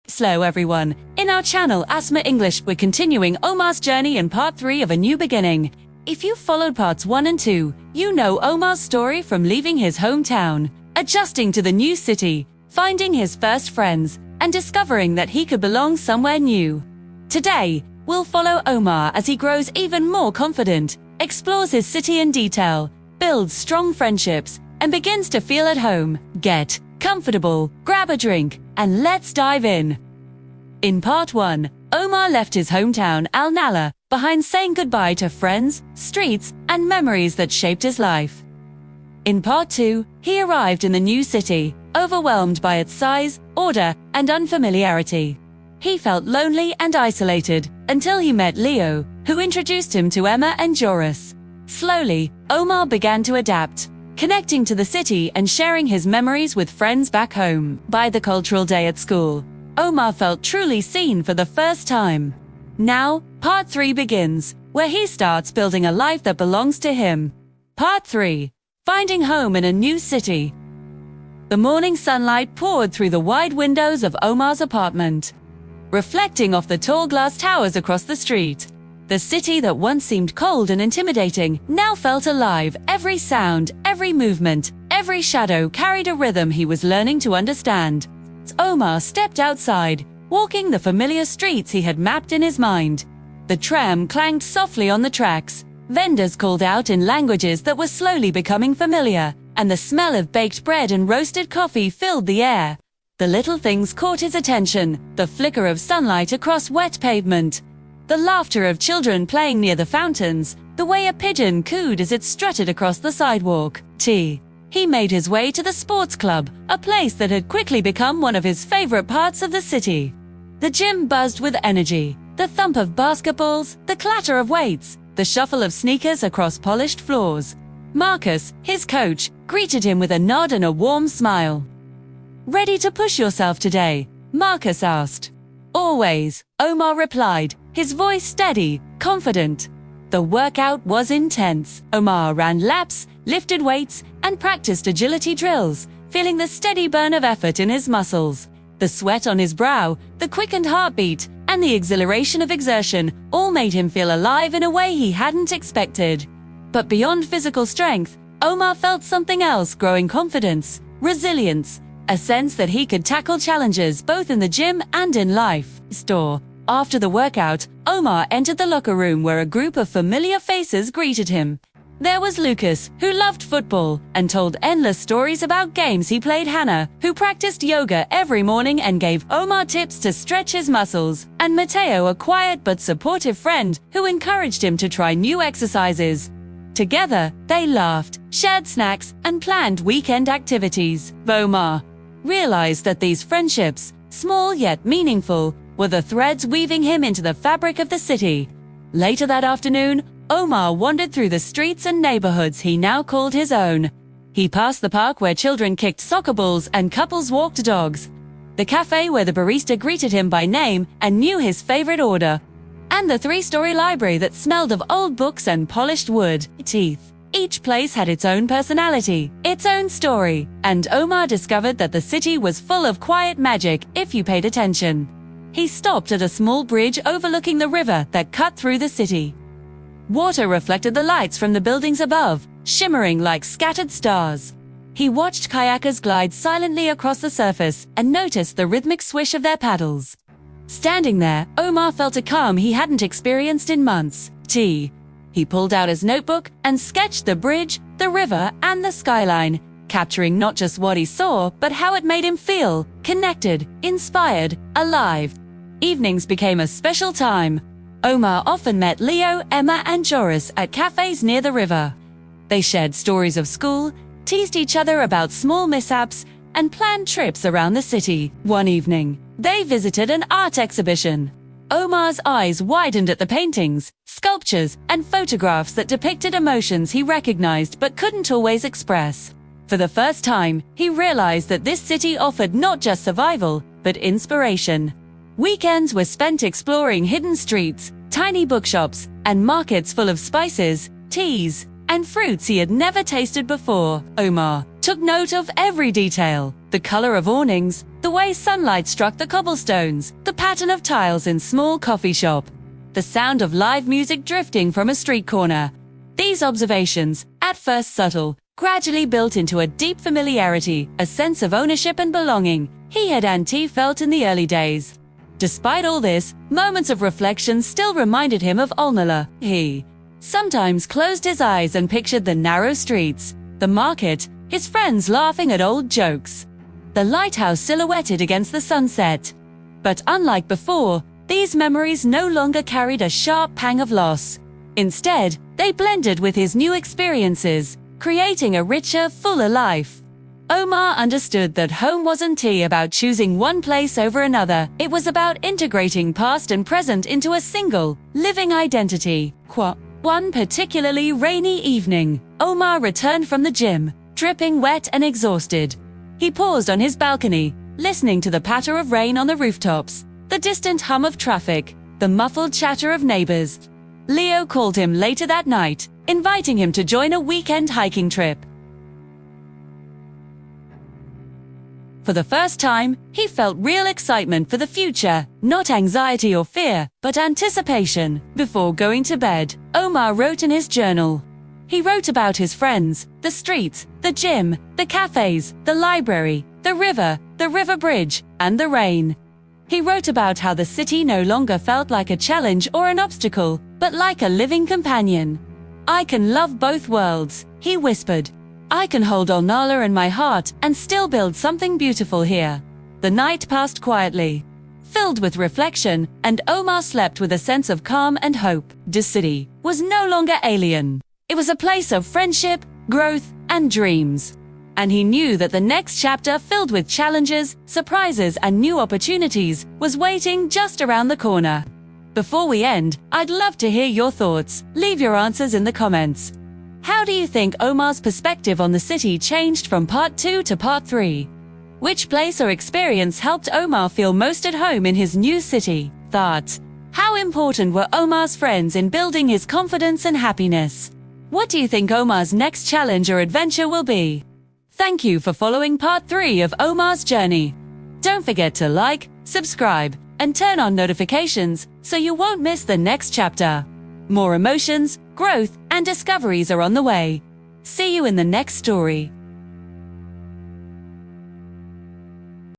Slow everyone. In our channel Asma English, we're continuing Omar's journey in part 3 of A New Beginning. If you followed parts 1 and 2, you know Omar's story from leaving his hometown, adjusting to the new city, finding his first friends, and discovering that he could belong somewhere new. Today, we'll follow Omar as he grows even more confident, explores his city in detail, builds strong friendships, and begins to feel at home. Get comfortable, grab a drink, and let's dive in. In part 1, Omar left his hometown Al Nala behind, saying goodbye to friends, streets, and memories that shaped his life. In part 2, he arrived in the new city, overwhelmed by its size, order, and unfamiliarity. He felt lonely and isolated until he met Leo, who introduced him to Emma and Joris. Slowly, Omar began to adapt, connecting to the city and sharing his memories with friends back home. By the cultural day at school, Omar felt truly seen for the first time. Now, part 3 begins, where he starts building a life that belongs to him. Part 3. Finding home in a new city. The morning sunlight poured through the wide windows of Omar's apartment, reflecting off the tall glass towers across the street. The city that once seemed cold and intimidating now felt alive. Every sound, every movement, every shadow carried a rhythm he was learning to understand. Omar stepped outside, walking the familiar streets he had mapped in his mind. The tram clanged softly on the tracks. Vendors called out in languages that were slowly becoming familiar, and the smell of baked bread and roasted coffee filled the air. The little things caught his attention: the flicker of sunlight across wet pavement, the laughter of children playing near the fountains, the way a pigeon cooed as it strutted across the sidewalk. He made his way to the sports club, a place that had quickly become one of his favorite parts of the city. The gym buzzed with energy, the thump of basketballs, the clatter of weights, the shuffle of sneakers across polished floors. Marcus, his coach, greeted him with a nod and a warm smile. "Ready to push yourself today?" Marcus asked. "Always," Omar replied, his voice steady, confident. The workout was intense. Omar ran laps, lifted weights, and practiced agility drills, feeling the steady burn of effort in his muscles. The sweat on his brow, the quickened heartbeat, and the exhilaration of exertion all made him feel alive in a way he hadn't expected. But beyond physical strength, Omar felt something else: growing confidence, resilience, a sense that he could tackle challenges both in the gym and in life. After the workout, Omar entered the locker room where a group of familiar faces greeted him. There was Lucas, who loved football and told endless stories about games he played, Hannah, who practiced yoga every morning and gave Omar tips to stretch his muscles, and Mateo, a quiet but supportive friend who encouraged him to try new exercises. Together, they laughed, shared snacks, and planned weekend activities. Omar realized that these friendships, small yet meaningful, were the threads weaving him into the fabric of the city. Later that afternoon, Omar wandered through the streets and neighborhoods he now called his own. He passed the park where children kicked soccer balls and couples walked dogs, the cafe where the barista greeted him by name and knew his favorite order, and the 3-story library that smelled of old books and polished wood. Each place had its own personality, its own story, and Omar discovered that the city was full of quiet magic if you paid attention. He stopped at a small bridge overlooking the river that cut through the city. Water reflected the lights from the buildings above, shimmering like scattered stars. He watched kayakers glide silently across the surface and noticed the rhythmic swish of their paddles. Standing there, Omar felt a calm he hadn't experienced in months. He pulled out his notebook and sketched the bridge, the river, and the skyline, capturing not just what he saw, but how it made him feel: connected, inspired, alive. Evenings became a special time. Omar often met Leo, Emma, and Joris at cafes near the river. They shared stories of school, teased each other about small mishaps, and planned trips around the city. One evening, they visited an art exhibition. Omar's eyes widened at the paintings, sculptures, and photographs that depicted emotions he recognized but couldn't always express. For the first time, he realized that this city offered not just survival, but inspiration. Weekends were spent exploring hidden streets, tiny bookshops, and markets full of spices, teas, and fruits he had never tasted before. Omar took note of every detail: the color of awnings, the way sunlight struck the cobblestones, the pattern of tiles in small coffee shop, the sound of live music drifting from a street corner. These observations, at first subtle, gradually built into a deep familiarity, a sense of ownership and belonging he had felt in the early days. Despite all this, moments of reflection still reminded him of Almala. He sometimes closed his eyes and pictured the narrow streets, the market, his friends laughing at old jokes, the lighthouse silhouetted against the sunset. But unlike before, these memories no longer carried a sharp pang of loss. Instead, they blended with his new experiences, creating a richer, fuller life. Omar understood that home wasn't about choosing one place over another. It was about integrating past and present into a single, living identity. One particularly rainy evening, Omar returned from the gym, dripping wet and exhausted. He paused on his balcony, listening to the patter of rain on the rooftops, the distant hum of traffic, the muffled chatter of neighbors. Leo called him later that night, inviting him to join a weekend hiking trip. For the first time, he felt real excitement for the future, not anxiety or fear, but anticipation. Before going to bed, Omar wrote in his journal. He wrote about his friends, the streets, the gym, the cafes, the library, the river bridge, and the rain. He wrote about how the city no longer felt like a challenge or an obstacle, but like a living companion. "I can love both worlds," he whispered. "I can hold Alnala in my heart and still build something beautiful here." The night passed quietly, filled with reflection, and Omar slept with a sense of calm and hope. The city was no longer alien. It was a place of friendship, growth, and dreams. And he knew that the next chapter, filled with challenges, surprises, and new opportunities, was waiting just around the corner. Before we end, I'd love to hear your thoughts. Leave your answers in the comments. How do you think Omar's perspective on the city changed from part 2 to part 3? Which place or experience helped Omar feel most at home in his new city? Thought. How important were Omar's friends in building his confidence and happiness? What do you think Omar's next challenge or adventure will be? Thank you for following part 3 of Omar's journey. Don't forget to like, subscribe, and turn on notifications so you won't miss the next chapter. More emotions, growth, and discoveries are on the way. See you in the next story.